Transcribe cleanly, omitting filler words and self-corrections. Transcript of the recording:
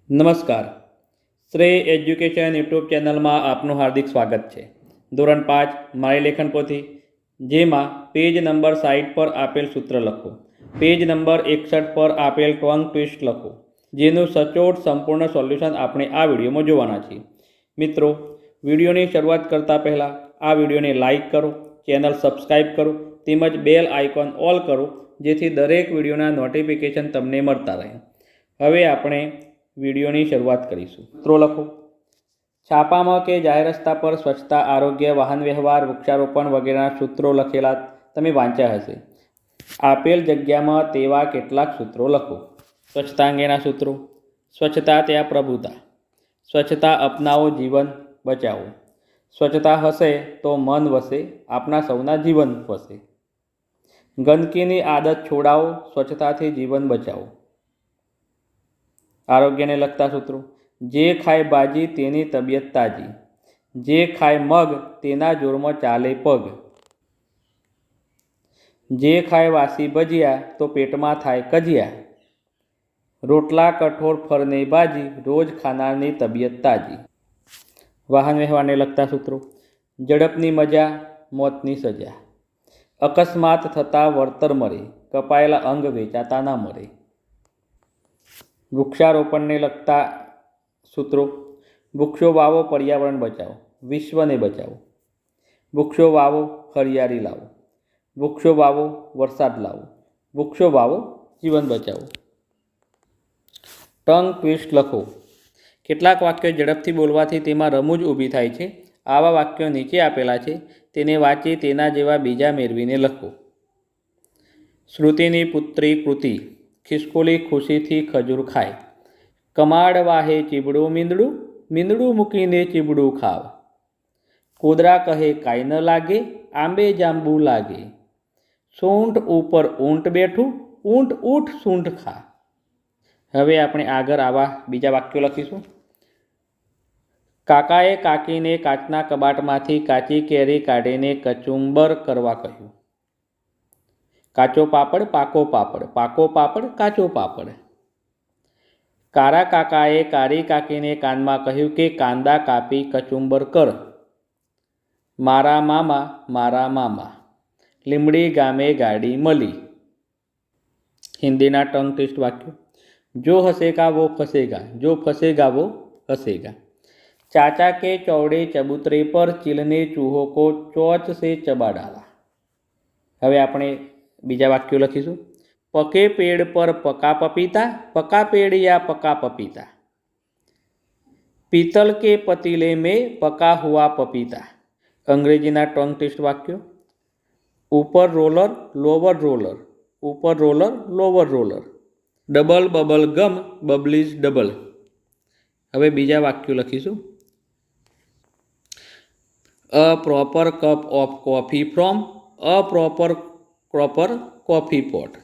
નમસ્કાર. શ્રેય education YouTube ચેનલમાં આપનું હાર્દિક સ્વાગત છે. ધોરણ 5 મારી લેખન પોથી, જેમાં પેજ નંબર 60 પર આપેલ સૂત્ર લખો, પેજ નંબર 61 પર આપેલ ટંગ ટ્વિસ્ટ લખો, જેનું સચોટ સંપૂર્ણ સોલ્યુશન આપણે આ વિડીયોમાં જોવાના છીએ. મિત્રો, વિડીયોની શરૂઆત કરતાં પહેલાં આ વિડીયોને લાઇક કરો, ચેનલ સબસ્ક્રાઈબ કરો તેમજ બેલ આઇકોન ઓલ કરો, જેથી દરેક વિડીયોના નોટિફિકેશન તમને મળતા રહે. હવે આપણે વિડીયોની શરૂઆત કરીશું. સૂત્રો લખો. છાપામાં કે જાહેર રસ્તા પર સ્વચ્છતા, આરોગ્ય, વાહન વ્યવહાર, વૃક્ષારોપણ વગેરેના સૂત્રો લખેલા તમે વાંચ્યા હશે. આપેલ જગ્યામાં તેવા કેટલાક સૂત્રો લખો. સ્વચ્છતા અંગેના સૂત્રો: સ્વચ્છતા ત્યાં પ્રભુતા. સ્વચ્છતા અપનાવો, જીવન બચાવો. સ્વચ્છતા હશે તો મન વસે, આપણા સૌના જીવન વસે. ગંદકીની આદત છોડાવો, સ્વચ્છતાથી જીવન બચાવો. આરોગ્યને લગતા સૂત્રો: જે ખાય ભાજી તેની તબિયત તાજી. જે ખાય મગ તેના જોરમાં ચાલે પગ. જે ખાય વાસી ભજીયા તો પેટમાં થાય કજિયા. રોટલા કઠોળ ફળને ભાજી, રોજ ખાનારની તબિયત તાજી. વાહન વ્યવહારને લગતા સૂત્રો: ઝડપની મજા, મોતની સજા. અકસ્માત થતાં વળતર મળે, કપાયેલા અંગ વેચાતા ના મળે. વૃક્ષારોપણને લગતા સૂત્રો: વૃક્ષો વાવો, પર્યાવરણ બચાવો, વિશ્વને બચાવો. વૃક્ષો વાવો, હરિયાળી લાવો. વૃક્ષો વાવો, વરસાદ લાવો. વૃક્ષો વાવો, જીવન બચાવો. ટંગ ટ્વિસ્ટ લખો. કેટલાક વાક્યો ઝડપથી બોલવાથી તેમાં રમૂજ ઊભી થાય છે. આવા વાક્યો નીચે આપેલા છે, તેને વાંચી તેના જેવા બીજા મેળવીને લખો. શ્રુતિની પુત્રી કૃતિ ખિસકોલી ખુશીથી ખજૂર ખાય. કમાડ વાહે ચીબડું મીંદડું, મીંદડું મૂકીને ચીબડું ખાવ. કૂદરા કહે કાંઈ ન લાગે, આંબે જાંબુ લાગે. સૂંઠ ઉપર ઊંટ બેઠું, ઊંટ ઊઠ સૂંઠ ખા. હવે આપણે આગળ આવા બીજા વાક્યો લખીશું. કાકાએ કાકીને કાચના કબાટમાંથી કાચી કેરી કાઢીને કચુંબર કરવા કહ્યું. કાચો પાપડ, પાકો પાપડ, પાકો પાપડ, કાચો પાપડ. કારા કાકાએ કારી કાકીને કાનમાં કહ્યું કે કાંદા કાપી કચુંબર કર. મારા મામા, મારા મામા. લીમડી ગામે ગાડી મળી. હિન્દીના ટંગ ટ્વિસ્ટ વાક્યો: જો હસેગા વો ફસેગા, જો ફસેગા વો હસેગા. चाचा के चौड़े चबूतरे पर चिलने चूहों को चोंच से चबा डाला. હવે આપણે બીજા વાક્યો લખીશું. पके पेड़ पर पका पपीता, पका पेड़ या पका पपीता. पीतल के पतीले में पका हुआ पपीता. અંગ્રેજીના ટંગ ટ્વિસ્ટ વાક્યો: upper roller, lower roller. Upper roller, lower roller. Double bubble gum, bubbles double. હવે બીજા વાક્યો લખીશું. A proper cup of coffee from a proper coffee pot.